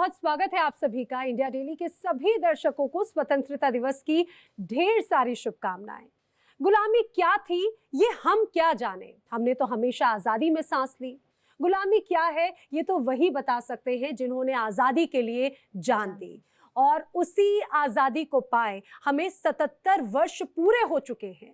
बहुत स्वागत है आप सभी का। इंडिया डेली के सभी दर्शकों को स्वतंत्रता दिवस की ढेर सारी शुभकामनाएं। गुलामी क्या थी ये हम क्या जाने, हमने तो हमेशा आजादी में सांस ली। गुलामी क्या है ये तो वही बता सकते हैं जिन्होंने आजादी के लिए जान दी, और उसी आजादी को पाए हमें 77 वर्ष पूरे हो चुके हैं।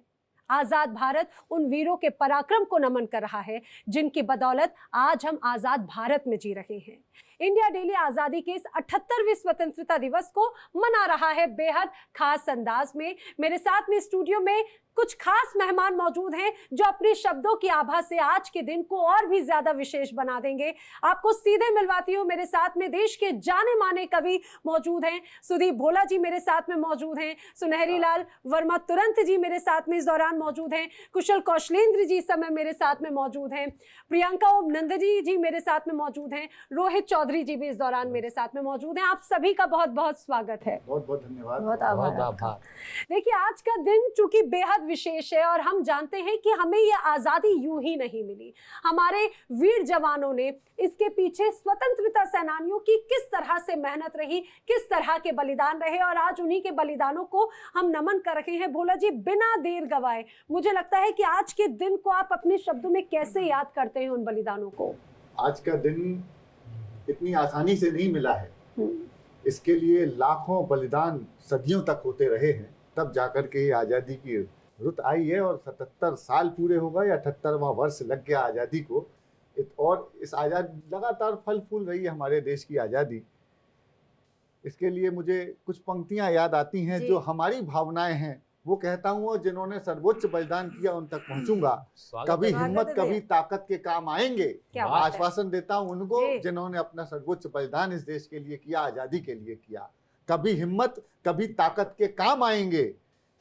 आजाद भारत उन वीरों के पराक्रम को नमन कर रहा है जिनकी बदौलत आज हम आजाद भारत में जी रहे हैं। इंडिया डेली आजादी के इस 78वें स्वतंत्रता दिवस को मना रहा है बेहद खास अंदाज में। मेरे साथ में स्टूडियो में कुछ खास मेहमान मौजूद हैं जो अपने शब्दों की आभा से आज के दिन को और भी ज्यादा विशेष बना देंगे। आपको सीधे मिलवाती हूँ, मेरे साथ में देश के जाने माने कवि मौजूद हैं। सुदीप भोला जी मेरे साथ में मौजूद हैं। सुनहरी लाल वर्मा तुरंत जी मेरे साथ में इस दौरान मौजूद हैं। कुशल कौशलेंद्र जी इस समय मेरे साथ में मौजूद हैं। प्रियंका ओम नंदजी जी मेरे साथ में मौजूद हैं। रोहित चौधरी जी भी इस दौरान मेरे साथ में मौजूद हैं। आप सभी का बहुत बहुत स्वागत है। बहुत बहुत धन्यवाद। बहुत आभार। देखिए, आज का दिन चूंकि बेहद विशेष है और हम जानते हैं कि हमें ये आजादी यूं ही नहीं मिली। हमारे वीर जवानों ने इसके पीछे स्वतंत्रता सेनानियों की किस तरह से मेहनत रही, किस तरह के बलिदान रहे, और आज उन्हीं के बलिदानों को हम नमन कर रहे हैं। भोला जी, बिना देर गवाए मुझे लगता है कि आज के दिन को आप अपने शब्दों में कैसे याद करते हैं उन बलिदानों को? आज का दिन इतनी आसानी से नहीं मिला है। इसके लिए लाखों बलिदान सदियों तक होते रहे हैं, तब जाकर के आजादी की रुत आई है। और 77 साल पूरे हो गए, 78वां वर्ष लग गया आजादी को। और इस आजादी लगातार फल फूल रही है हमारे देश की आजादी। इसके लिए मुझे कुछ पंक्तियां याद आती हैं जो हमारी भावनाएं हैं। वो कहता हूँ, जिन्होंने सर्वोच्च बलिदान किया उन तक पहुंचूंगा। कभी हिम्मत कभी ताकत के काम आएंगे। आश्वासन देता हूँ उनको जिन्होंने अपना सर्वोच्च बलिदान इस देश के लिए किया, आजादी के लिए किया। कभी हिम्मत कभी ताकत के काम आएंगे,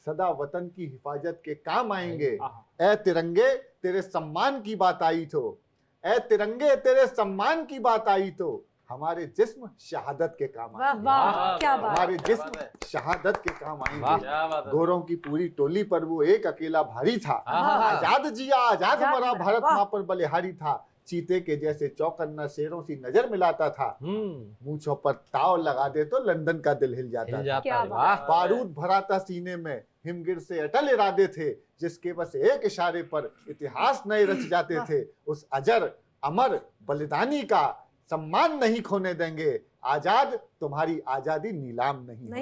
सदा वतन की हिफाजत के काम आएंगे। ए तिरंगे तेरे सम्मान की बात आई तो, ए तिरंगे तेरे सम्मान की बात आई तो, हमारे जिस्म शहादत के काम आएंगे। हमारे जिस्म शहादत के काम आएंगे। गोरों की पूरी टोली पर वो एक अकेला भारी था। आजाद जिया आजाद मरा, भारत मां पर बलिहारी था। चीते के जैसे चौकन्ना शेरों सी नजर मिलाता था। मूंछों पर ताव लगा दे तो लंदन का दिल हिल जाता था। बारूद भरा था सीने में, हिमगिर से अटल इरादे थे, जिसके बस एक इशारे पर इतिहास नए रच जाते थे। उस अजर अमर बलिदानी का सम्मान नहीं खोने देंगे। आजाद तुम्हारी आजादी नीलाम नहीं होने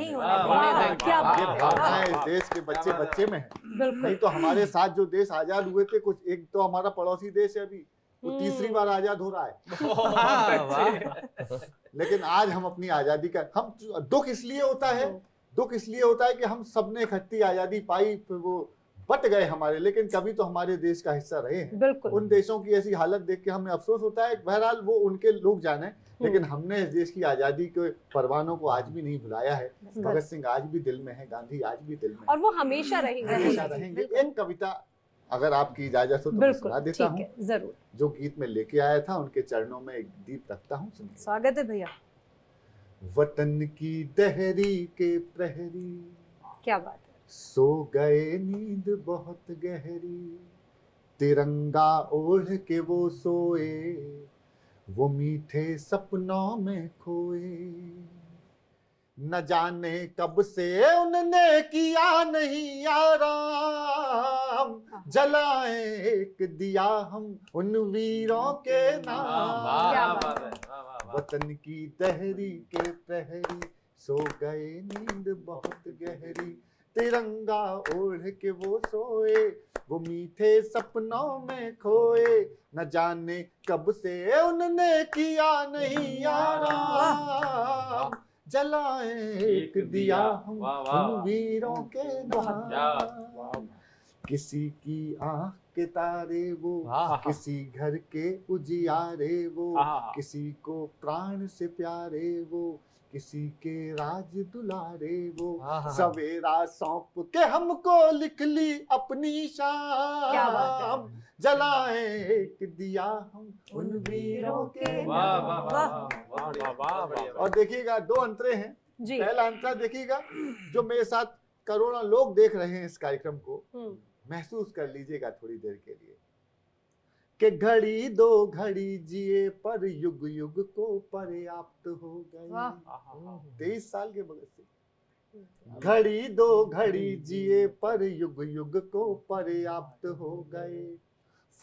देंगे। ये भावनाएं इस देश के बच्चे बच्चे में है। नहीं तो हमारे साथ जो देश आजाद हुए थे, कुछ एक तो हमारा पड़ोसी देश है अभी, वो तीसरी बार आजाद हो रहा है। लेकिन आज हम अपनी आजादी का हम दुख इसलिए होता है कि हम सबने इकट्ठी आजादी पाई, फिर वो बट गए हमारे, लेकिन कभी तो हमारे देश का हिस्सा रहे हैं। उन देशों की ऐसी हालत देख के हमें अफसोस होता है। बहरहाल वो उनके लोग जाने, लेकिन हमने इस देश की आजादी के परवानों को आज भी नहीं भुलाया है। भगत सिंह आज भी दिल में है, गांधी आज भी दिल में, और वो हमेशा रहेंगे। एक कविता अगर आपकी इजाजत हो तो मैं सुना देता हूँ। जरूर। जो गीत में लेके आया था, उनके चरणों में एक दीप रखता हूँ। स्वागत है भैया। वतन की दहरी के प्रहरी, क्या बात है। सो गए नींद बहुत गहरी, तिरंगा ओढ़ के वो सोए, वो मीठे सपनों में खोए। न जाने कब से उनने किया नहीं आराम, जलाए एक दिया हम उन वीरों के नाम। वतन की दहरी के प्रहरी, सो गए नींद बहुत गहरी, तिरंगा ओढ़ के वो सोए, वो मीठे सपनों में खोए। न जाने कब से उनने किया नहीं आराम, जलाए एक दिया हम उन वीरों के नाम। किसी की आंख के तारे वो, किसी घर के उजियारे वो, किसी को प्राण से प्यारे वो, किसी के राज दुलारे वो, सवेरा सौंप के हमको लिख ली अपनी शाम, जलाए एक दिया हम उन वीरों के नाम। और देखिएगा, दो अंतरे हैं। पहला अंतरा देखिएगा, जो मेरे साथ करोड़ों लोग देख रहे हैं इस कार्यक्रम को, महसूस कर लीजिएगा थोड़ी देर के लिए कि घड़ी दो घड़ी जिए पर युग युग को पर्याप्त हो गए। 23 साल के बगल से घड़ी दो घड़ी जिए पर युग युग को पर्याप्त हो गए।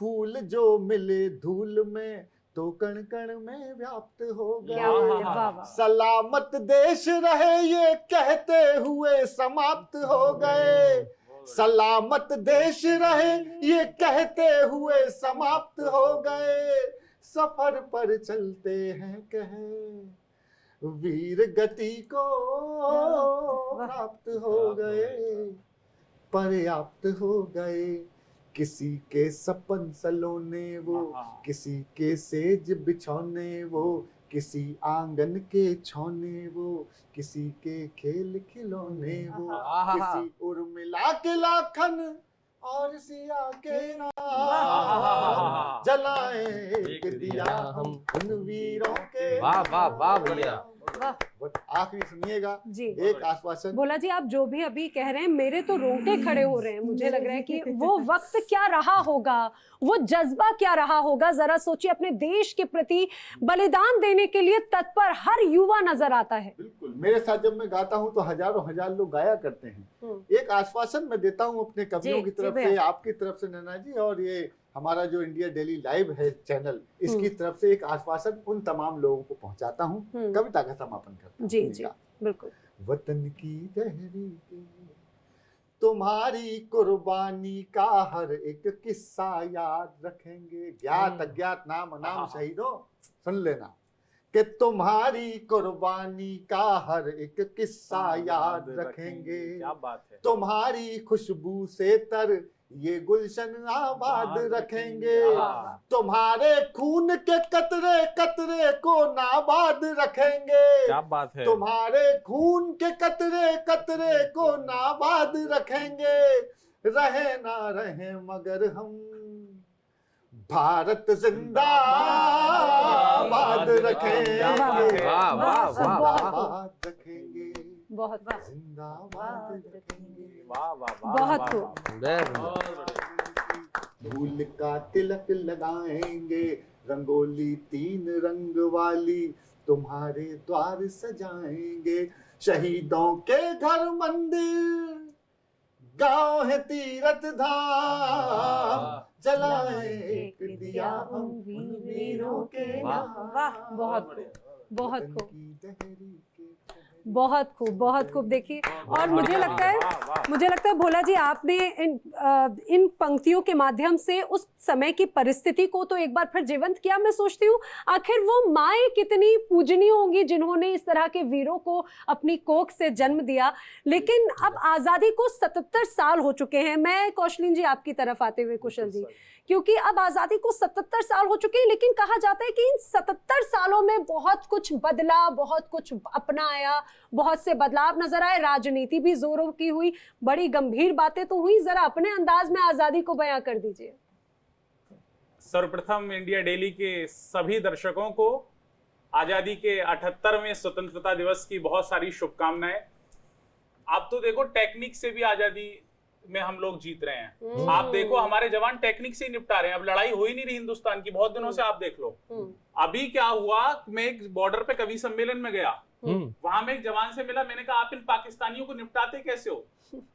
फूल जो मिले धूल में तो कण कण में व्याप्त हो क्या बात है, गए। वाह वाह। सलामत देश रहे ये कहते हुए समाप्त हो गए। सलामत देश रहे ये कहते हुए समाप्त हो गए। सफर पर चलते हैं कहे वीर गति को प्राप्त हो गए, पर्याप्त हो गए। किसी के सपन सलोने वो, किसी के सेज बिछौने वो, किसी आंगन के छौने वो, किसी के खेल खिलौने वो, किसी उर्मिला के लाखन और सिया के नाम जलाए एक दिया हम उन वीरों के। वाह वाह वाह भैया। आखिरी सुनिएगा जी। एक आश्वासन। भोला जी आप जो भी अभी कह रहे हैं मेरे तो रोंगटे खड़े हो रहे हैं। मुझे लग रहा है कि वो वक्त क्या रहा होगा, वो जज्बा क्या रहा होगा। जरा सोचिए, अपने देश के प्रति बलिदान देने के लिए तत्पर हर युवा नजर आता है। बिल्कुल, मेरे साथ जब मैं गाता हूँ तो हजारों हजार लोग गाया करते हैं। एक आश्वासन मैं देता हूँ अपने कवियों की तरफ से, आपकी तरफ से नैना जी, और ये हमारा जो इंडिया डेली लाइव है चैनल, इसकी तरफ से एक आश्वासन उन तमाम लोगों को पहुंचाता हूँ। कविता का समापन करता हूँ। जी जी बिल्कुल। वतन की तहरीक तुम्हारी कुर्बानी का हर एक किस्सा याद रखेंगे। ज्ञात अज्ञात नाम अनाम शहीदों सुन लेना कि तुम्हारी कुर्बानी का हर एक किस्सा याद रखेंगे। क्या बात है। तुम्हारी खुशबू से तर ये गुलशन आबाद रखेंगे। तुम्हारे खून के कतरे कतरे को नाबाद रखेंगे। क्या बात है। तुम्हारे खून के कतरे कतरे को नाबाद रखेंगे। रहे ना रहे मगर हम भारत जिंदाबाद रखेंगे। वाह वाह वाह रखेंगे, बहुत वाह, जिंदाबाद रखेंगे। वाह वाह बहुत खूब। फूल का तिलक लगाएंगे, रंगोली 3 रंग वाली तुम्हारे द्वार सजाएंगे। शहीदों के घर मंदिर, गांव है तीरथ धाम, जलाए एक दिया हम वीरों के नाम। वाह, बहुत खूब, बहुत खूब, बहुत खूब, बहुत खूब। देखिए, और मुझे लगता है भोला जी आपने इन पंक्तियों के माध्यम से उस समय की परिस्थिति को तो एक बार फिर जीवंत किया। मैं सोचती हूँ आखिर वो माएँ कितनी पूजनीय होंगी जिन्होंने इस तरह के वीरों को अपनी कोख से जन्म दिया। लेकिन अब आज़ादी को 77 साल हो चुके हैं। मैं कौशलिन जी आपकी तरफ आते हुए कुशल जी, क्योंकि अब आज़ादी को 77 साल हो चुके हैं, लेकिन कहा जाता है कि इन 77 सालों में बहुत कुछ बदला, बहुत कुछ अपनाया, बहुत से बदलाव नजर आए। राजनीति भी जोरों की हुई, बड़ी गंभीर बातें तो हुई। जरा अपने अंदाज में आज़ादी को बयां कर दीजिए। सर्वप्रथम इंडिया डेली के सभी दर्शकों को आज़ादी के 78वें स्वतंत्रता दिवस की बहुत सारी शुभकामनाएं। आप तो देखो टेक्निक से भी आज़ादी में हम लोग जीत रहे हैं। आप देखो हमारे जवान टेक्निक से ही निपटा रहे हैं। अब लड़ाई हो ही नहीं रही हिंदुस्तान की बहुत दिनों से। आप देख लो अभी क्या हुआ। मैं एक बॉर्डर पे कवि सम्मेलन में गया, वहां में एक जवान से मिला। मैंने कहा आप इन पाकिस्तानियों को निपटाते कैसे हो?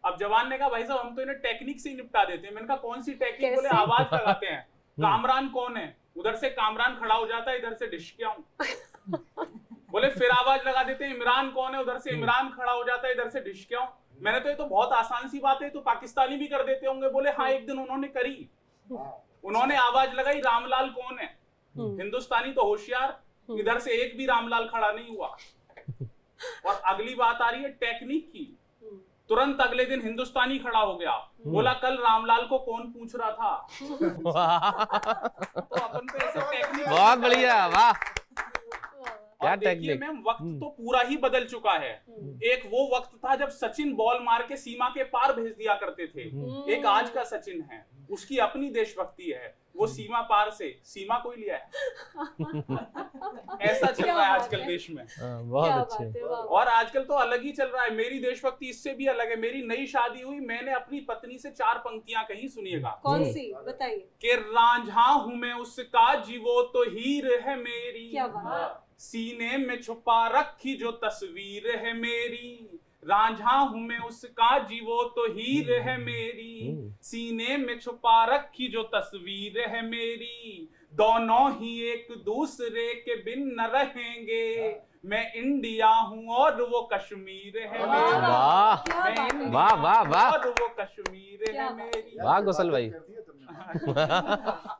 अब जवान ने कहा भाई साहब हम तो इन्हें टेक्निक से ही निपटा देते हैं। मैंने कहा कौन सी टेक्निक? बोले आवाज लगाते हैं। कामरान कौन है? उधर से कामरान खड़ा हो जाता है, इधर से डिशकियां। बोले फिर आवाज लगा देते हैं। इमरान कौन है? उधर से इमरान खड़ा हो जाता है, इधर से डिशकियां। मैंने तो ये तो बहुत आसान सी बात है, तो पाकिस्तानी भी कर देते होंगे। बोले हाँ एक दिन उन्होंने करी, उन्होंने आवाज लगाई रामलाल कौन है? हिंदुस्तानी तो होशियार, इधर से एक भी रामलाल खड़ा नहीं हुआ। और अगली बात आ रही है टेक्निक की। तुरंत अगले दिन हिंदुस्तानी खड़ा हो गया, बोला कल रामलाल को कौन पूछ रहा था? तो अपन तो ऐसे टेक्निक। बहुत बढ़िया, वाह क्या देखिए मैम, वक्त तो पूरा ही बदल चुका है। एक वो वक्त था जब सचिन बॉल मार के सीमा के पार भेज दिया करते थे। एक आज का सचिन है, उसकी अपनी देशभक्ति है। वो सीमा पार से सीमा कोई लिया है। ऐसा चल रहा है आजकल देश में। बहुत अच्छे। और आजकल तो अलग ही चल रहा है। मेरी देशभक्ति इससे भी अलग है। मेरी नई शादी हुई, मैंने अपनी पत्नी से 4 पंक्तियां कही, सुनिएगा। कौन सी बताइए? कि रांझा हूं मैं उसका जीवो तो हीर है मेरी, क्या बात। सीने में छुपा रखी जो तस्वीर है मेरी। रांझा हूं मैं उसका जीवो तो हीर है मेरी, सीने में छुपा रखी जो तस्वीर है मेरी। दोनों ही एक दूसरे के बिन न रहेंगे, मैं इंडिया हूँ और वो कश्मीर है मेरी। वाह मैं वाह वाह वाह और वो कश्मीर है मेरी। वाह गौसल भाई।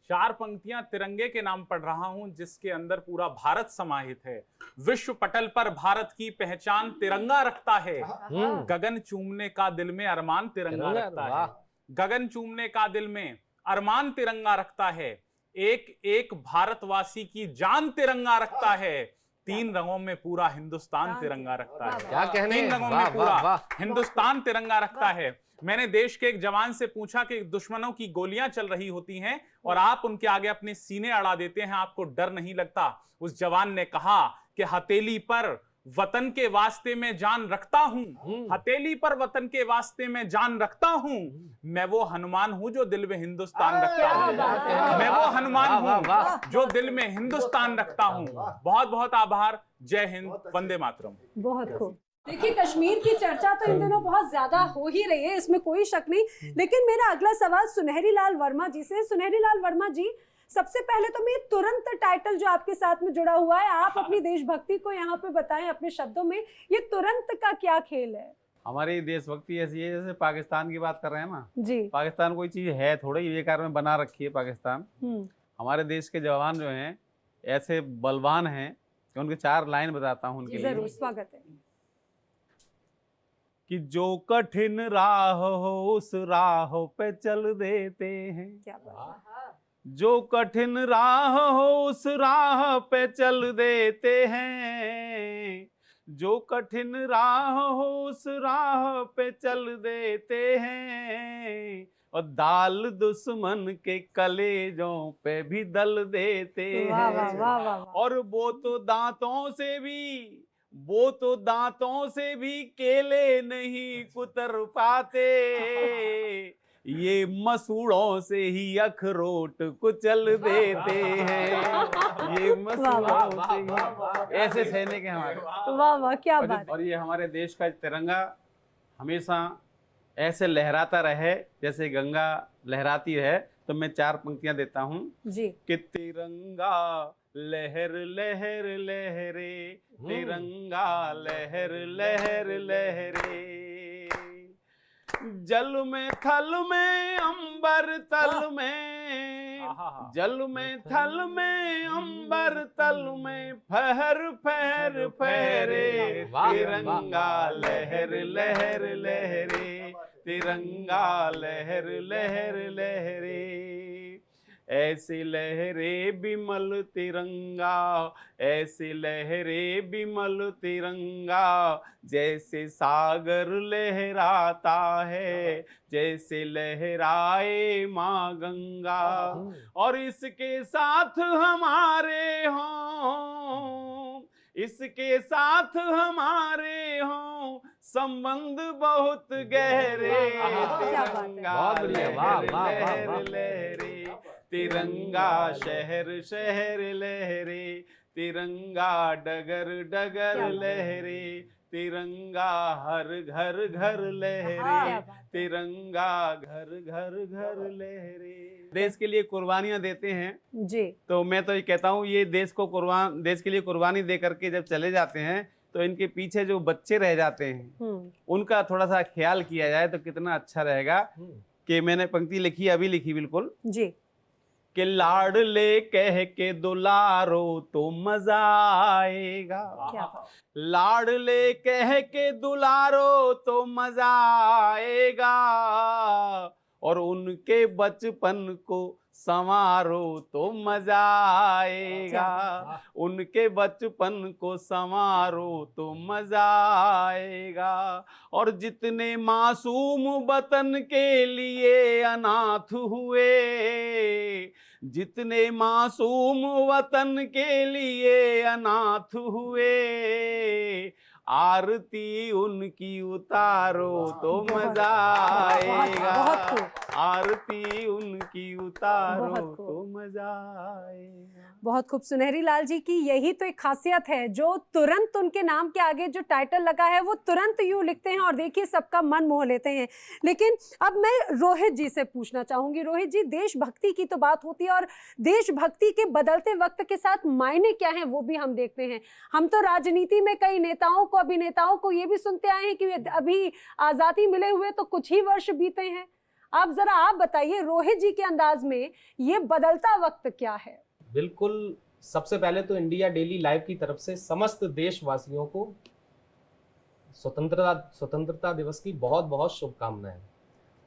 4 पंक्तियां तिरंगे के नाम पढ़ रहा हूं, जिसके अंदर पूरा भारत समाहित है। विश्व पटल पर भारत की पहचान तिरंगा रखता है, गगन चूमने का दिल में अरमान तिरंगा रखता है। गगन चूमने का दिल में अरमान तिरंगा रखता है, एक एक भारतवासी की जान तिरंगा रखता है। 3 रंगों में पूरा हिंदुस्तान तिरंगा रखता है। क्या कहने। 3 रंगों में पूरा हिंदुस्तान तिरंगा रखता है। मैंने देश के एक जवान से पूछा कि दुश्मनों की गोलियां चल रही होती हैं और आप उनके आगे अपने सीने अड़ा देते हैं, आपको डर नहीं लगता? उस जवान ने कहा कि हथेली पर वतन के वास्ते में जान रखता हूं, हथेली पर वतन के वास्ते में जान रखता हूं। मैं वो हनुमान हूं जो दिल में हिंदुस्तान रखता हूं। मैं वो हनुमान हूं जो दिल में हिंदुस्तान रखता हूं। बहुत बहुत आभार। जय हिंद, वंदे मातरम। बहुत खूब। देखिए, कश्मीर की चर्चा तो इन दिनों बहुत ज्यादा हो ही रही है, इसमें कोई शक नहीं। लेकिन मेरा अगला सवाल सुनहरी लाल वर्मा जी से। सुनहरी लाल वर्मा जी, सबसे पहले तो मैं तुरंत टाइटल जो आपके साथ में जुड़ा हुआ है, आप अपनी देशभक्ति को यहाँ पे बताएं अपने शब्दों में। ये तुरंत का क्या खेल है? हमारी देशभक्ति ऐसी है जैसे पाकिस्तान की बात कर रहे हैं ना जी। पाकिस्तान कोई चीज है थोड़ी, बेकार में बना रखी है पाकिस्तान। हमारे देश के जवान जो हैं ऐसे बलवान हैं कि उनके 4 लाइन बताता हूँ उनके लिए। जरूर, स्वागत है। कि जो कठिन राह हो उस राह पे चल देते हैं, क्या बात है। जो कठिन राह हो उस राह पे चल देते हैं, जो कठिन राह हो उस राह पे चल देते हैं, और दाल दुश्मन के कलेजों पे भी दल देते हैं। वाह वाह वाह वाह। और वो तो दांतों से भी केले नहीं कुतर पाते, ये मसूड़ों से ही अखरोट कुचल देते हैं, ये मसूड़ों से ही। ऐसे सैनिक हैं हमारे। वाह वाह, क्या बात। और ये हमारे देश का तिरंगा हमेशा ऐसे लहराता रहे जैसे गंगा लहराती है। तो मैं 4 पंक्तियां देता हूँ जी। कि तिरंगा लहर लहर लहरे, तिरंगा लहर लहर लहरे, जल में थल में अंबर तल में, जल में थल में अंबर तल में फहर फहर फहरे, तिरंगा लहर लहर लहरे, तिरंगा लहर लहर लहरे। ऐसी लहरे बिमल तिरंगा, ऐसी लहरे बिमल तिरंगा, जैसे सागर लहराता है, जैसे लहराए माँ गंगा। और इसके साथ हमारे हों, इसके साथ हमारे हों संबंध बहुत गहरे, तिरंगा लहर लहर लहरे, तिरंगा शहर शहर लहरे, तिरंगा डगर डगर लहरे, तिरंगा हर घर घर लहरे, तिरंगा घर घर घर लहरे। देश के लिए कुर्बानियां देते हैं जी। तो मैं तो ये कहता हूँ, ये देश के लिए कुर्बानी दे करके जब चले जाते हैं तो इनके पीछे जो बच्चे रह जाते हैं उनका थोड़ा सा ख्याल किया जाए तो कितना अच्छा रहेगा। कि मैंने पंक्ति लिखी, अभी लिखी बिल्कुल जी। कि लाडले कह के दुलारो तो मजा आएगा, लाडले कह के दुलारो तो मजा आएगा, और उनके बचपन को संवारो तो मजा आएगा, उनके बचपन को संवारो तो मजा आएगा। और जितने मासूम वतन के लिए अनाथ हुए, जितने मासूम वतन के लिए अनाथ हुए, आरती उनकी उतारो तो मजा आएगा, आरती उनकी उतारो तो मजा आएगा। बहुत खूब। सुनहरी लाल जी की यही तो एक खासियत है, जो तुरंत उनके नाम के आगे जो टाइटल लगा है वो तुरंत यूं लिखते हैं और देखिए सबका मन मोह लेते हैं। लेकिन अब मैं रोहित जी से पूछना चाहूंगी। रोहित जी, देशभक्ति की तो बात होती है और देशभक्ति के बदलते वक्त के साथ मायने क्या हैं वो भी हम देखते हैं। हम तो राजनीति में कई नेताओं को, अभिनेताओं को ये भी सुनते आए हैं कि अभी आज़ादी मिले हुए तो कुछ ही वर्ष बीते हैं। आप जरा आप बताइए रोहित जी के अंदाज में ये बदलता वक्त क्या है? बिल्कुल, सबसे पहले तो इंडिया डेली लाइव की तरफ से समस्त देशवासियों को स्वतंत्रता दिवस की बहुत बहुत शुभकामनाएं।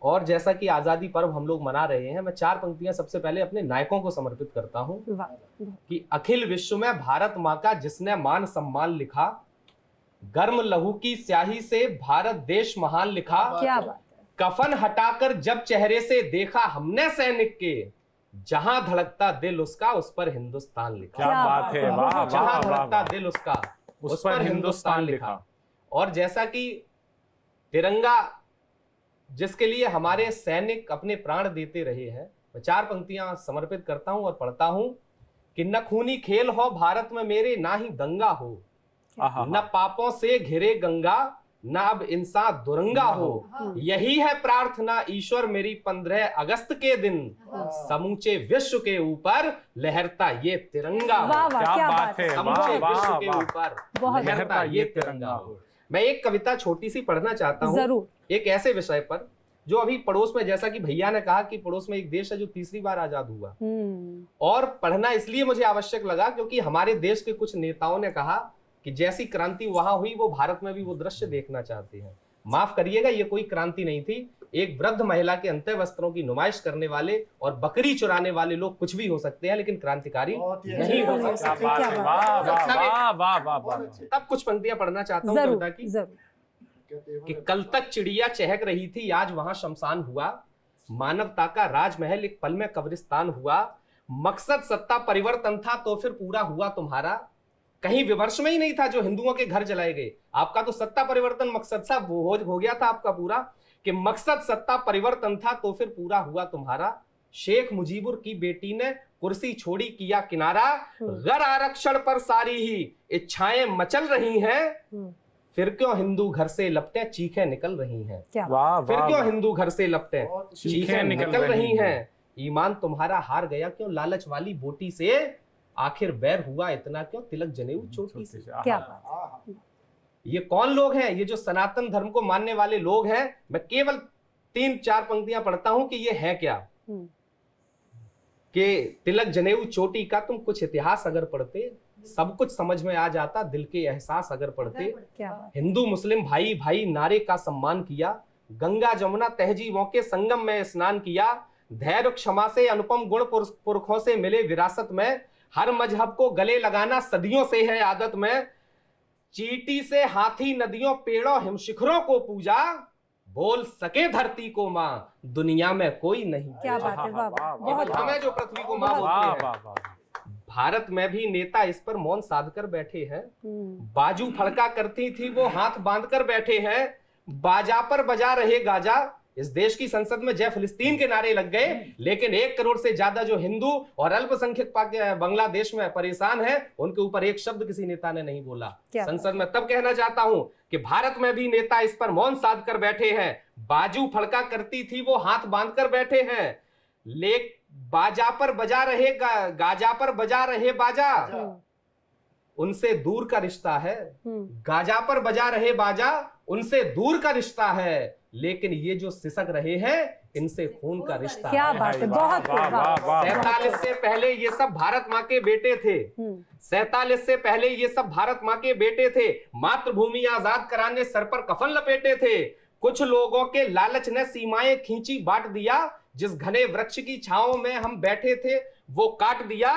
और जैसा कि आज़ादी पर्व हम लोग मना रहे हैं, मैं 4 पंक्तियां सबसे पहले अपने नायकों को समर्पित करता हूं कि अखिल विश्व में भारत माँ का जिसने मान सम्मान लिखा, गर्म लहू की स्याही से भारत देश महान लिखा। क्या बात है। कफन हटाकर जब चेहरे से देखा हमने सैनिक के, जहां धड़कता दिल उसका उस पर हिंदुस्तान लिखा। क्या बात है, वाह वाह जहां वाह धड़कता वाह। दिल उसका उस पर हिंदुस्तान लिखा। और जैसा कि तिरंगा जिसके लिए हमारे सैनिक अपने प्राण देते रहे हैं, मैं 4 पंक्तियां समर्पित करता हूं और पढ़ता हूं कि न खूनी खेल हो भारत में मेरे, ना ही दंगा हो, न पापों से घिरे गंगा, न अब इंसान दुरंगा हो। यही है प्रार्थना ईश्वर मेरी 15 अगस्त के दिन, समूचे विश्व के ऊपर लहरता ये तिरंगा हो। वाह वाह, क्या बात है। समूचे वाह, विश्व वाह, के वाह। ऊपर लहरता ये तिरंगा हो। मैं एक कविता छोटी सी पढ़ना चाहता हूँ जरूर। एक ऐसे विषय पर जो अभी पड़ोस में, जैसा कि भैया ने कहा कि पड़ोस में एक देश है जो तीसरी बार आजाद हुआ, और पढ़ना इसलिए मुझे आवश्यक लगा क्योंकि हमारे देश के कुछ नेताओं ने कहा कि जैसी क्रांति वहां हुई वो भारत में भी वो दृश्य देखना चाहते हैं। माफ करिएगा, ये कोई क्रांति नहीं थी। एक वृद्ध महिला के अंत्य वस्त्रों की नुमाइश करने वाले और बकरी चुराने वाले लोग कुछ भी हो सकते हैं, लेकिन क्रांतिकारी नहीं हो सकते। तब कुछ पंक्तियां पढ़ना चाहता हूँ कविता की कि कल तक चिड़िया चहक रही थी, आज वहां शमशान हुआ, मानवता का राजमहल एक पल में कब्रिस्तान हुआ, मकसद सत्ता परिवर्तन था तो फिर पूरा हुआ तुम्हारा, कहीं विमर्श में ही नहीं था जो हिंदुओं के घर जलाए गए। आपका तो सत्ता परिवर्तन मकसद था, वो हो गया था आपका पूरा, कि मकसद सत्ता परिवर्तन था तो फिर पूरा हुआ तुम्हारा। शेख मुजीबुर की बेटी ने कुर्सी छोड़ी किया किनारा, गर आरक्षण पर सारी ही इच्छाएं मचल रही हैं, फिर क्यों हिंदू घर से लपटे चीखें निकल रही हैं। फिर क्यों हिंदू घर से लपटे चीखें निकल रही हैं। ईमान तुम्हारा हार गया क्यों लालच वाली बोटी से, आखिर बैर हुआ इतना क्यों तिलक जनेऊ चोटी से। क्या बात। ये कौन लोग हैं? ये जो सनातन धर्म को मानने वाले लोग हैं। मैं केवल 3-4 पंक्तियां पढ़ता हूं कि ये है क्या। कि तिलक जनेऊ चोटी का तुम कुछ इतिहास अगर पढ़ते, सब कुछ समझ में आ जाता, दिल के एहसास अगर पढ़ते। हिंदू मुस्लिम भाई भाई नारे का सम्मान किया, गंगा जमुना तहजीबों के संगम में स्नान किया, धैर्य क्षमा से अनुपम गुण पुरखों से मिले विरासत में, हर मजहब को गले लगाना सदियों से है आदत में, चींटी से हाथी नदियों पेड़ों हिमशिखरों को पूजा, बोल सके धरती को माँ दुनिया में कोई नहीं। क्या बात है, वाह वाह, बहुत हमें जो पृथ्वी को माँ बोलते हैं। भारत में भी नेता इस पर मौन साध कर बैठे हैं, बाजू फड़का करती थी वो हाथ बांध कर बैठे हैं, बाजा पर बजा रहे गाजा। इस देश की संसद में जय फिलिस्तीन के नारे लग गए, लेकिन 1 करोड़ से ज्यादा जो हिंदू और अल्पसंख्यक बांग्लादेश में परेशान हैं, उनके ऊपर एक शब्द किसी नेता ने नहीं बोला। संसद में तब कहना चाहता हूं कि भारत में भी नेता इस पर मौन साध कर बैठे हैं, बाजू फड़का करती थी वो हाथ बांध कर बैठे हैं, बाजा पर बजा रहे गाजा पर बजा रहे बाजा, उनसे दूर का रिश्ता है। गाजा पर बजा रहे बाजा उनसे दूर का रिश्ता है, लेकिन ये जो सिसक रहे हैं इनसे खून का रिश्ता। क्या बात है, बहुत 47 से पहले ये सब भारत माँ के बेटे थे। 47 से पहले ये सब भारत माँ के बेटे थे, मातृभूमि आजाद कराने सर पर कफन लपेटे थे। कुछ लोगों के लालच ने सीमाएं खींची बांट दिया, जिस घने वृक्ष की छांव में हम बैठे थे वो काट दिया,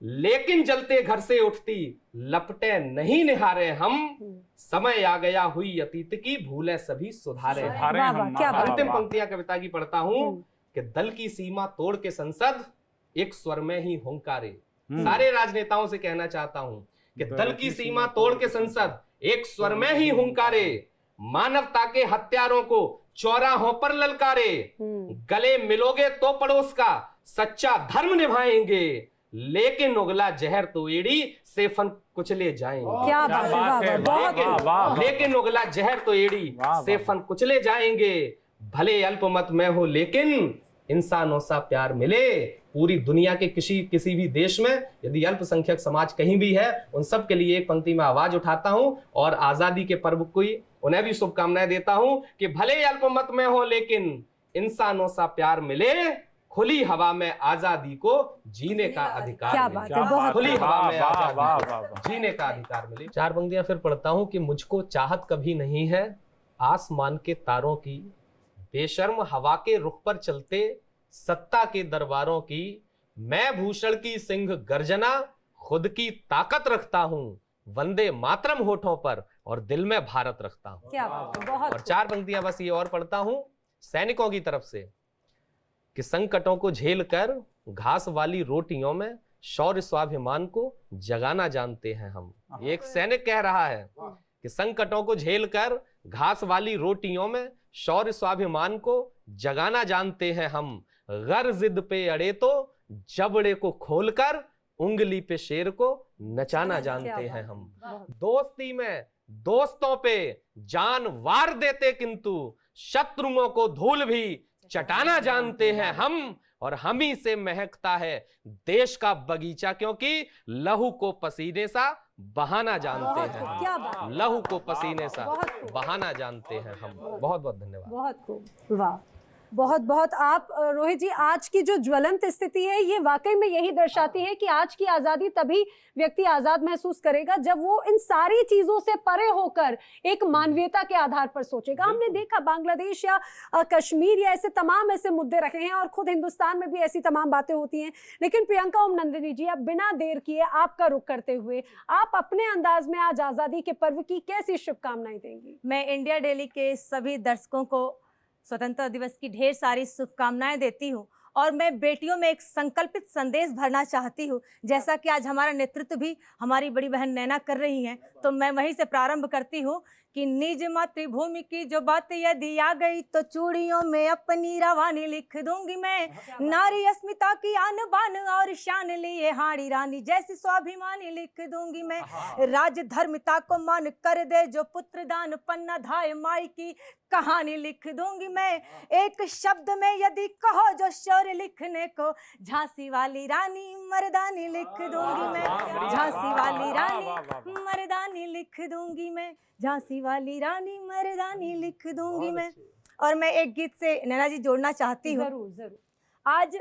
लेकिन जलते घर से उठती लपटे नहीं निहारे हम। समय आ गया हुई अतीत की, भूले सभी सुधारे हम। वाह वाह, क्या बात अंतिम है। पंक्तियां कविता की पढ़ता हूं कि दल की सीमा तोड़ के संसद एक स्वर में ही हुंकारे। सारे राजनेताओं से कहना चाहता हूं कि दल की सीमा तोड़ के संसद एक स्वर में ही हुंकारे, मानवता के हत्यारों को चौराहों पर ललकारे। गले मिलोगे तो पड़ोस का सच्चा धर्म निभाएंगे, लेकिन उगला जहर तो एड़ी से फन कुचले जाएंगे। क्या बात है, वाह वाह, बहुत लेकिन उगला जहर तो एड़ी से फन कुचले जाएंगे। भले अल्पमत में हो लेकिन इंसानों सा प्यार मिले। पूरी दुनिया के किसी भी देश में यदि अल्पसंख्यक समाज कहीं भी है, उन सब के लिए एक पंक्ति में आवाज उठाता हूं और आजादी के पर्व को उन्हें भी शुभकामनाएं देता हूं कि भले अल्पमत में हो लेकिन इंसानों सा प्यार मिले, खुली हवा में आजादी को जीने का अधिकार क्या मिले। बात है, बहुत खुली हवा में वाह, आजादी वाह, को वाह, वाह। जीने का अधिकार मिले। 4 पंक्तियां फिर पढ़ता हूं कि मुझको चाहत कभी नहीं है आसमान के तारों की, बेशर्म हवा के रुख पर चलते सत्ता के दरबारों की। मैं भूषण की सिंह गर्जना खुद की ताकत रखता हूं, वंदे मातरम होठों पर और दिल में भारत रखता हूं। क्या बात है, बहुत और 4 पंक्तियां बस ये और पढ़ता हूं सैनिकों की तरफ से कि संकटों को झेल कर घास वाली रोटियों में शौर्य स्वाभिमान को जगाना जानते हैं हम। एक सैनिक कह रहा है कि संकटों को झेल कर घास वाली रोटियों में शौर्य स्वाभिमान को जगाना जानते हैं हम। गर जिद पे अड़े तो जबड़े को खोलकर उंगली पे शेर को नचाना जानते हैं हम। दोस्ती में दोस्तों पे जान वार देते किंतु शत्रुओं को धूल भी चटाना जानते हैं हम। और हम ही से महकता है देश का बगीचा, क्योंकि लहू को पसीने सा बहाना जानते हैं। क्या बात है। लहू को पसीने सा बहुत खूब। बहाना जानते हैं हम। बहुत बहुत धन्यवाद। बहुत खूब, वाह, बहुत बहुत। आप रोहित जी, आज की जो ज्वलंत स्थिति है ये वाकई में यही दर्शाती है कि आज की आजादी तभी व्यक्ति आजाद महसूस करेगा जब वो इन सारी चीजों से परे होकर एक मानवीयता के आधार पर सोचेगा। हमने देखा बांग्लादेश या कश्मीर या ऐसे तमाम ऐसे मुद्दे रखे हैं और खुद हिंदुस्तान में भी ऐसी तमाम बातें होती हैं। लेकिन प्रियंका ओम नंदिनी जी, अब बिना देर किए आपका रुख करते हुए आप अपने अंदाज में आज आजादी के पर्व की कैसी शुभकामनाएं देंगी? मैं इंडिया डेली के सभी दर्शकों को स्वतंत्रता दिवस की ढेर सारी शुभकामनाएं देती हूं और मैं बेटियों में एक संकल्पित संदेश भरना चाहती हूं। जैसा कि आज हमारा नेतृत्व भी हमारी बड़ी बहन नैना कर रही हैं, तो मैं वहीं से प्रारंभ करती हूं कि निज मातृभूमि की जो बात यदि आ गई तो चूड़ियों में अपनी रवानी लिख दूंगी मैं। नारी अस्मिता की आन बान और शान लिए हाड़ी रानी जैसी स्वाभिमानी लिख दूंगी मैं। राज धर्मिता को मान कर दे जो पुत्र दान पन्ना धाय माई की कहानी लिख दूंगी मैं। एक शब्द में यदि कहो जो शौर्य लिखने को, झांसी वाली रानी मर्दानी लिख दूंगी मैं। झांसी वाली रानी मर्दानी लिख दूंगी मैं। झांसी वाली रानी मर्दानी लिख दूंगी मैं। और मैं एक गीत से नैना जी जोड़ना चाहती हूँ। जरूर जरूर। आज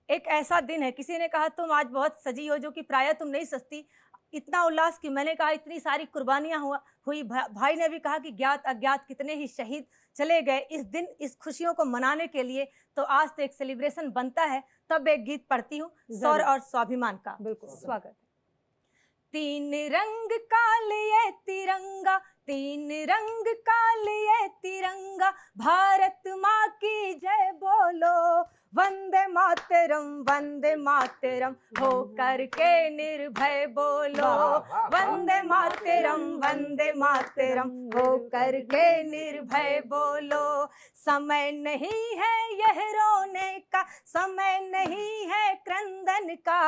एक ऐसा दिन है, किसी ने कहा तुम आज बहुत सजी हो, जो कि प्रायः तुम नहीं सजती। इतना उल्लास कि मैंने कहा इतनी सारी कुर्बानियां हुई। भाई ने भी कहा कि ज्ञात अज्ञात कितने ही शहीद चले गए। इस दिन इस खुशियों को मनाने के लिए तो आज तो एक सेलिब्रेशन बनता है। तब एक गीत पढ़ती हूँ शौर्य और स्वाभिमान का। बिल्कुल, स्वागत। तीन रंग का लिए तिरंगा, तीन रंग का लिए तिरंगा, भारत माँ की जय बोलो। वंदे मातरम हो करके निर्भय बोलो। वंदे मातरम हो करके निर्भय बोलो। समय नहीं है यह रोने का, समय नहीं है क्रंदन का,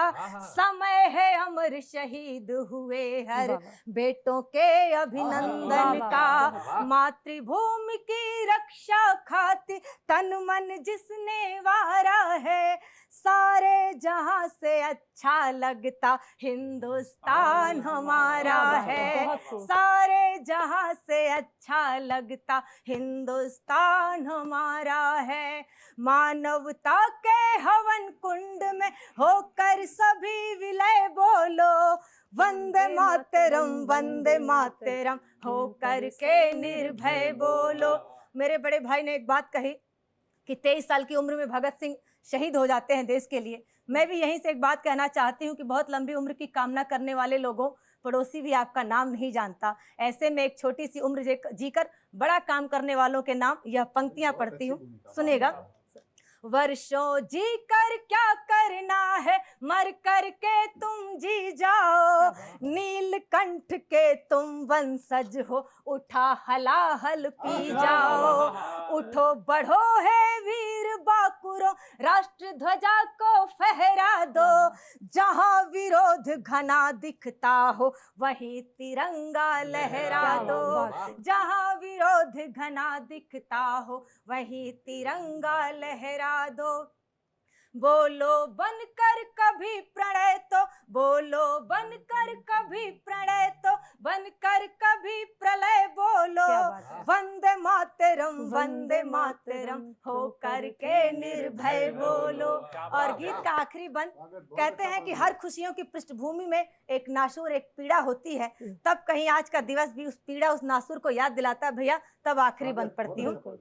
समय है अमर शहीद हुए हर बेटों के अभिनंदन का। मातृभूमि की रक्षा खातिर तन मन जिसने वारा है, सारे जहां से अच्छा लगता हिंदुस्तान हमारा है। सारे जहां से अच्छा लगता हिंदुस्तान हमारा है। मानवता के हवन कुंड में होकर सभी विलय बोलो। वंदे मातरम हो करके निर्भय बोलो। मेरे बड़े भाई ने एक बात कही कि 23 साल की उम्र में भगत सिंह शहीद हो जाते हैं देश के लिए। मैं भी यहीं से एक बात कहना चाहती हूँ कि बहुत लंबी उम्र की कामना करने वाले लोगों, पड़ोसी भी आपका नाम नहीं जानता। ऐसे में एक छोटी सी उम्र जीकर बड़ा काम करने वालों के नाम यह पंक्तियां पढ़ती हूँ, सुनेगा। वर्षों जी कर क्या करना है, मर कर के तुम जी जाओ, नीलकंठ के तुम वंशज हो, उठा हलाहल पी जाओ। उठो बढ़ो है वीर बाकुरो, राष्ट्र ध्वजा को फहरा दो, जहां विरोध घना दिखता हो वहीं तिरंगा लहरा दो, जहां विरोध घना दिखता हो वहीं तिरंगा लहरा दो। बोलो बनकर कभी प्रणय तो, बोलो बनकर कभी प्रणय तो, बनकर कभी प्रलय बोलो, वंदे मातरम वंदे मातरम हो करके निर्भय बोलो। और गीत का आखिरी बंद कहते हैं कि हर खुशियों की पृष्ठभूमि में एक नासूर, एक पीड़ा होती है, तब कहीं आज का दिवस भी उस पीड़ा, उस नासूर को याद दिलाता है भैया। तब आखिरी बंद पढ़ती हूँ।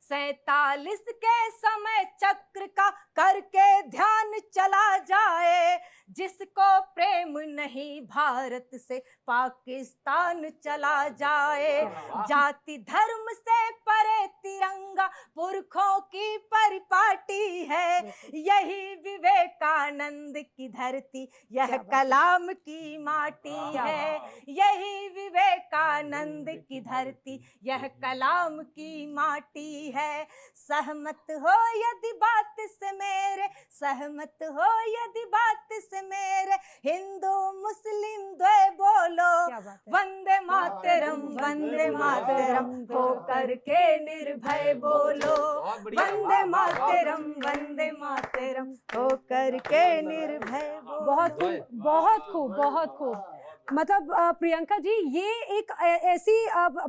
47 के समय चक्र का करके ध्यान चला जाए, जिसको प्रेम नहीं भारत से पाकिस्तान चला जाए। जाति धर्म से परे तिरंगा पुरखों की परिपाटी है, यही विवेकानंद की धरती, यह कलाम की माटी है, यही विवेकानंद की धरती, यह कलाम की माटी है। सहमत हो यदि बात से मेरे, सहमत हो यदि बात से मेरे, हिंदू मुस्लिम द्वे बोलो, वंदे मातरम हो करके निर्भय बोलो, वंदे मातरम हो करके निर्भय बोलो। बहुत खूब, बहुत खूब, बहुत खूब। मतलब प्रियंका जी, ये एक ऐसी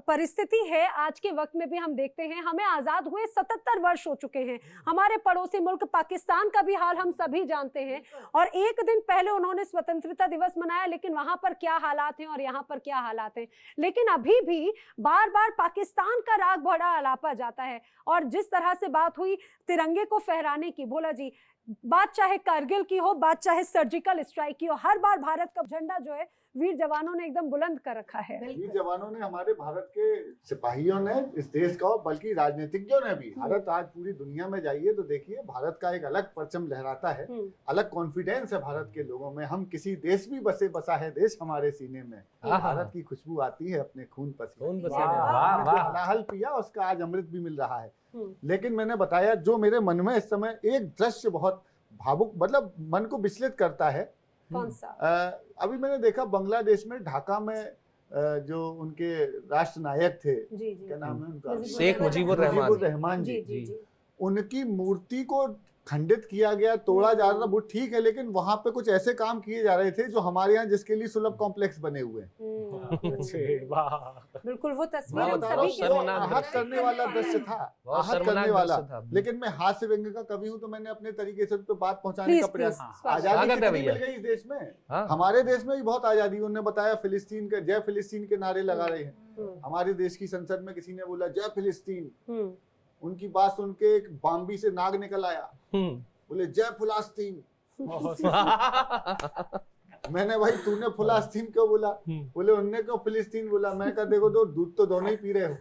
परिस्थिति है आज के वक्त में भी हम देखते हैं। हमें आज़ाद हुए 77 वर्ष हो चुके हैं। हमारे पड़ोसी मुल्क पाकिस्तान का भी हाल हम सभी जानते हैं, और एक दिन पहले उन्होंने स्वतंत्रता दिवस मनाया, लेकिन वहां पर क्या हालात हैं और यहाँ पर क्या हालात हैं। लेकिन अभी भी बार बार पाकिस्तान का राग बड़ा आलापा जाता है। और जिस तरह से बात हुई तिरंगे को फहराने की, भोला जी, बात चाहे कारगिल की हो, बात चाहे सर्जिकल स्ट्राइक की हो, हर बार भारत का झंडा जो है वीर जवानों ने एकदम बुलंद कर रखा है। वीर जवानों ने, हमारे भारत के सिपाहियों ने, इस देश का, बल्कि राजनीतिज्ञों ने भी। भारत आज पूरी दुनिया में जाइए तो देखिए, भारत का एक अलग परचम लहराता है, अलग कॉन्फिडेंस है भारत के लोगों में। हम किसी देश भी बसा है देश हमारे सीने में, भारत की खुशबू आती है अपने खून पसीने। हलाहल पिया, उसका आज अमृत भी मिल रहा है। लेकिन मैंने बताया, जो मेरे मन में इस समय एक दृश्य बहुत भावुक, मतलब मन को विचलित करता है। कौन सा? अभी मैंने देखा बांग्लादेश में, ढाका में, जो उनके राष्ट्र नायक थे, क्या नाम है उनका, शेख मुजीबुर रहमान जी, उनकी मूर्ति को खंडित किया गया, तोड़ा जा रहा था, वो ठीक है, लेकिन वहां पे कुछ ऐसे काम किए जा रहे थे जो हमारे यहाँ जिसके लिए सुलभ कॉम्प्लेक्स बने हुए हैं। बिल्कुल, वो तस्वीर हम सभी के आहत करने वाला दृश्य था, आहत करने वाला। लेकिन मैं हास्य व्यंग्य का कवि हूँ, तो मैंने अपने तरीके से उस पर बात पहुंचाने का प्रयास। आजादी कितनी मिल गई इस देश में, हमारे देश में भी बहुत आजादी। उन्होंने बताया फिलिस्तीन के, जय फिलिस्तीन के नारे लगा रहे हैं। हमारे देश की संसद में किसी ने बोला जय फिलिस्तीन, उनकी बात सुन के एक बाम्बी से नाग निकल आया, बोले जय फुलास्तीन। मैंने, भाई तूने फुलास्तीन क्यों बोला? बोले उनने क्यों फिलिस्तीन बोला? मैं कहा देखो, तो दूध तो दोनों ही पी रहे हो।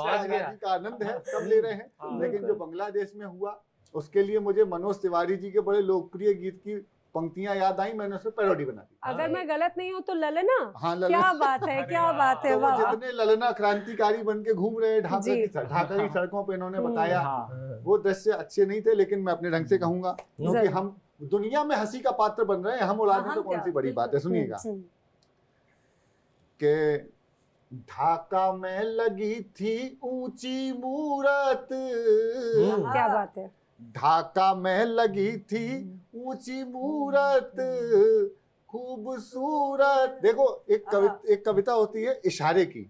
आजादी का आनंद है, सब ले रहे हैं। लेकिन जो बांग्लादेश में हुआ, उसके लिए मुझे मनोज तिवारी जी के बड़े लोकप्रिय गीत की पंक्तियां याद आई, मैंने उसमें पैरोडी बना दी। अगर मैं गलत नहीं हूँ तो ललना। हाँ, ललना। क्या बात है, क्या बात है। तो जितने ललना क्रांतिकारी बन के घूम रहे ढाका की सड़कों पे, इन्होंने बताया वो दृश्य अच्छे नहीं थे, लेकिन मैं अपने ढंग से कहूंगा, क्योंकि हम दुनिया में हंसी का पात्र बन रहे हैं, हम उड़ाने तो कौन सी बड़ी बात है। सुनिएगा कि ढाका में लगी थी ऊंची मूरत, क्या बात है, ढाका में लगी थी ऊंची मूरत, खूबसूरत। देखो, एक कविता होती है इशारे की,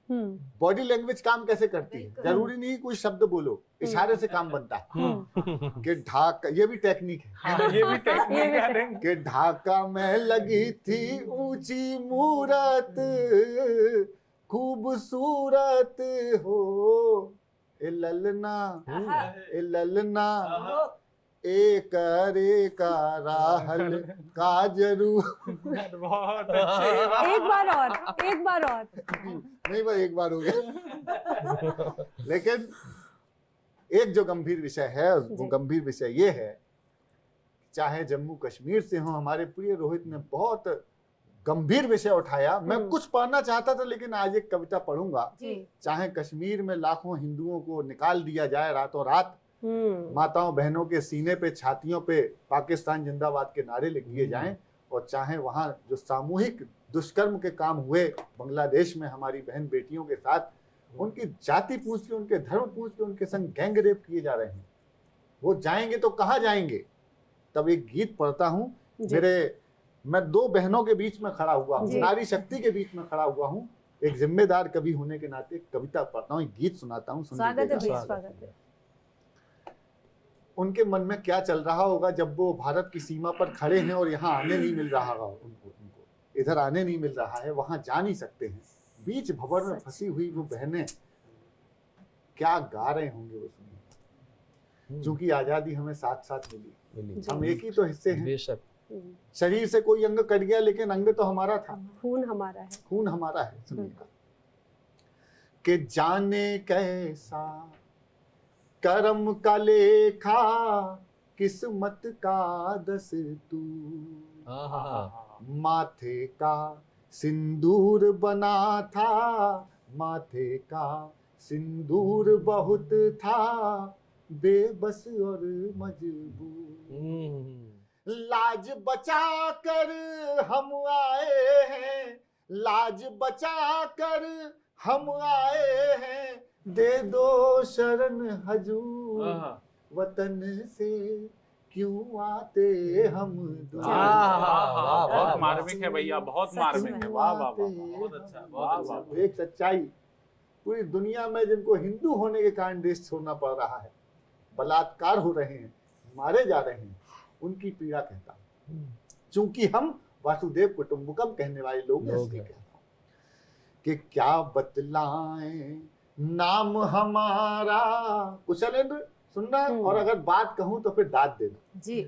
बॉडी लैंग्वेज काम कैसे करती है, जरूरी नहीं कोई शब्द बोलो, इशारे से काम बनता है। कि ढाका, ये भी टेक्निक है, ये भी टेक्निक है। कि ढाका में लगी थी ऊंची मूरत, खूबसूरत हो ए ललना, ए ललना, एक रे का राहल का जरूर। बहुत अच्छे। एक बार और, एक बार और। नहीं भाई, एक बार हो गया। लेकिन एक जो गंभीर विषय है, वो गंभीर विषय ये है, चाहे जम्मू कश्मीर से हो, हमारे प्रिय रोहित ने बहुत गंभीर विषय उठाया। मैं कुछ पढ़ना चाहता था, लेकिन आज एक कविता पढ़ूंगा। चाहे कश्मीर में लाखों हिंदुओं को निकाल दिया जाए रातों रात, माताओं बहनों के सीने पे, छातियों पे पाकिस्तान जिंदाबाद के नारे लिख दिए जाएं, और चाहे वहां जो सामूहिक दुष्कर्म के काम हुए बांग्लादेश में हमारी बहन बेटियों के साथ, उनकी जाति पूछ के, उनके धर्म पूछ के उनके संग गैंग रेप किए जा रहे हैं, वो जाएंगे तो कहाँ जाएंगे। तब एक गीत पढ़ता हूँ। मैं दो बहनों के बीच में खड़ा हुआ हूँ, नारी शक्ति के बीच में खड़ा हुआ हूँ। एक जिम्मेदार कवि होने के नाते कविता पढ़ता हूँ, एक गीत सुनाता हूँ। स्वागत है, स्वागत है। उनके मन में क्या चल रहा होगा जब वो भारत की सीमा पर खड़े हैं और यहाँ आने नहीं मिल रहा होगा उनको इधर आने नहीं मिल रहा है, वहां जा नहीं सकते हैं। बीच भंवर में फंसी हुई वो बहनें क्या गा रहे होंगे वो सुनिए। क्योंकि आजादी हमें साथ साथ मिली, हम एक ही तो हिस्से हैं। बेशक। शरीर से कोई अंग कट गया, लेकिन अंग तो हमारा था, खून हमारा है, खून हमारा है। सुनिएगा कि जाने कैसा करम का लेखा, किस्मत का दस्तूर, माथे का सिंदूर बना था, माथे का सिंदूर बहुत था, बेबस और मजबूर। लाज बचा कर हम आए हैं, लाज बचा कर हम आए हैं, दे दो शरण हजूर, वतन से क्यों आते हम दूर। बहुत मार्मिक है भैया, बहुत मार्मिक है। वाह वाह वाह, बहुत अच्छा, बहुत अच्छा। एक सच्चाई पूरी दुनिया में, जिनको हिंदू होने के कारण देश छोड़ना पड़ रहा है, बलात्कार हो रहे हैं, मारे जा रहे हैं, उनकी पीड़ा कहता हूँ। चूंकि हम वासुदेव कुटुंबकम कहने वाले लोग हैं, कि क्या बतलाएं नाम हमारा। कुशलेंद्र सुनना, और अगर बात कहूं तो फिर दाद देना जी।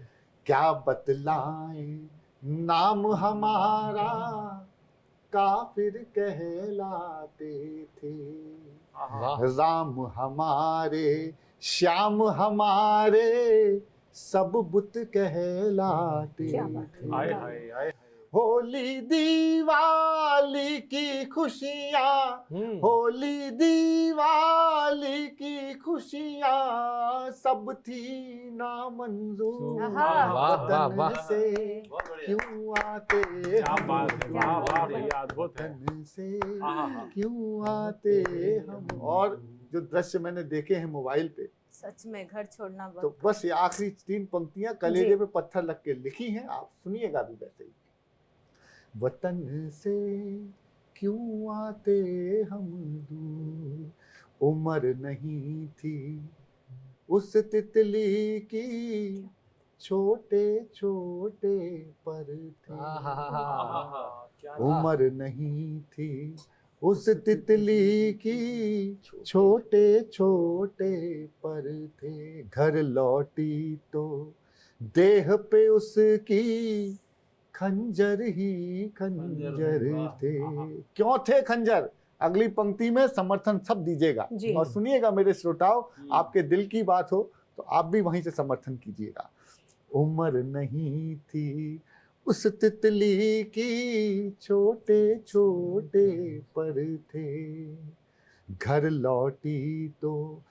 क्या बतलाएं नाम हमारा, काफिर कहलाते थे, राम हमारे श्याम हमारे, सब बुत कहलाते थे। हाय हाय हाय। होली दिवाली की खुशियाँ, होली दिवाली की खुशियाँ, सब थी ना मंजूर, वतन से क्यों आते हम, वतन से क्यों आते हम। और जो दृश्य मैंने देखे हैं मोबाइल पे, सच में घर छोड़ना तो बस ये आखिरी 3 पंक्तियां कलेजे पे पत्थर लग के लिखी हैं, आप सुनिएगा भी वैसे ही। वतन से क्यों आते हम दूर, उम्र नहीं थी उस तितली की, छोटे छोटे पर थे। उम्र नहीं थी उस तितली की, छोटे छोटे पर थे। घर लौटी तो देह पे उसकी, खंजर ही खंजर थे। क्यों थे खंजर? अगली पंक्ति में समर्थन सब दीजिएगा और सुनिएगा मेरे श्रोताओ, आपके दिल की बात हो तो आप भी वहीं से समर्थन कीजिएगा। उम्र नहीं थी उस तितली की, छोटे छोटे पर थे। घर लौटी तो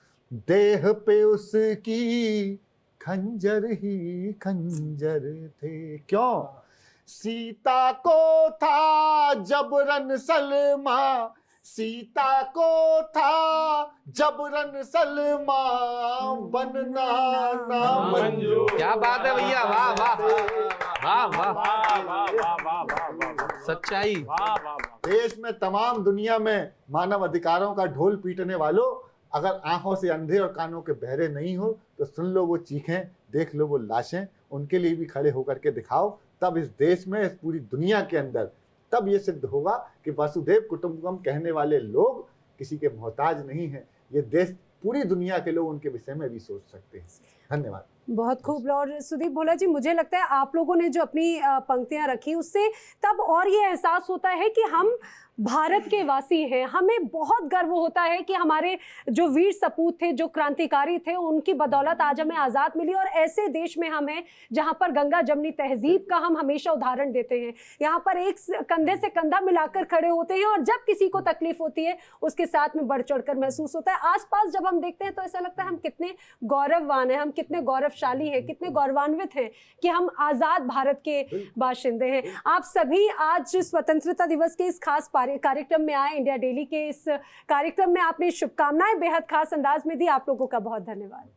देह पे उसकी, खंजर ही खंजर थे। क्यों? सीता को था जबरन सलमा, सीता को था जबरन सलमा, बनना ना मंजूर। क्या बात है भैया, वाह वाह वाह वाह वाह वाह, सच्चाई। देश में, तमाम दुनिया में मानव अधिकारों का ढोल पीटने वालों, अगर आंखों से अंधे और कानों के बहरे नहीं हो तो सुन लो वो चीखें, देख लो वो लाशें, उनके लिए भी खड़े होकर के दिखाओ। तब इस देश में, इस पूरी दुनिया के अंदर तब ये सिद्ध होगा कि वसुधैव कुटुंबकम कहने वाले लोग किसी के मोहताज नहीं हैं। ये देश, पूरी दुनिया के लोग उनके विषय में भी सोच सकते हैं। धन्यवाद। बहुत खूब। और सुदीप भोला जी, मुझे लगता है आप लोगों ने जो अपनी पंक्तियां रखी उससे तब और ये एहसास होता है कि हम भारत के वासी हैं। हमें बहुत गर्व होता है कि हमारे जो वीर सपूत थे, जो क्रांतिकारी थे, उनकी बदौलत आज हमें आज़ाद मिली। और ऐसे देश में हम हैं जहाँ पर गंगा जमनी तहजीब का हम हमेशा उदाहरण देते हैं। यहाँ पर एक कंधे से कंधा मिलाकर खड़े होते हैं और जब किसी को तकलीफ होती है उसके साथ में बढ़ चढ़कर महसूस होता है। आसपास जब हम देखते हैं तो ऐसा लगता है हम कितने गौरववान हैं, हम कितने गौरवशाली हैं, कितने गौरवान्वित हैं कि हम आज़ाद भारत के बाशिंदे हैं। आप सभी आज स्वतंत्रता दिवस के इस खास कार्यक्रम में आए, इंडिया डेली के इस कार्यक्रम में आपने शुभकामनाएं बेहद खास अंदाज में दी। आप लोगों का बहुत धन्यवाद।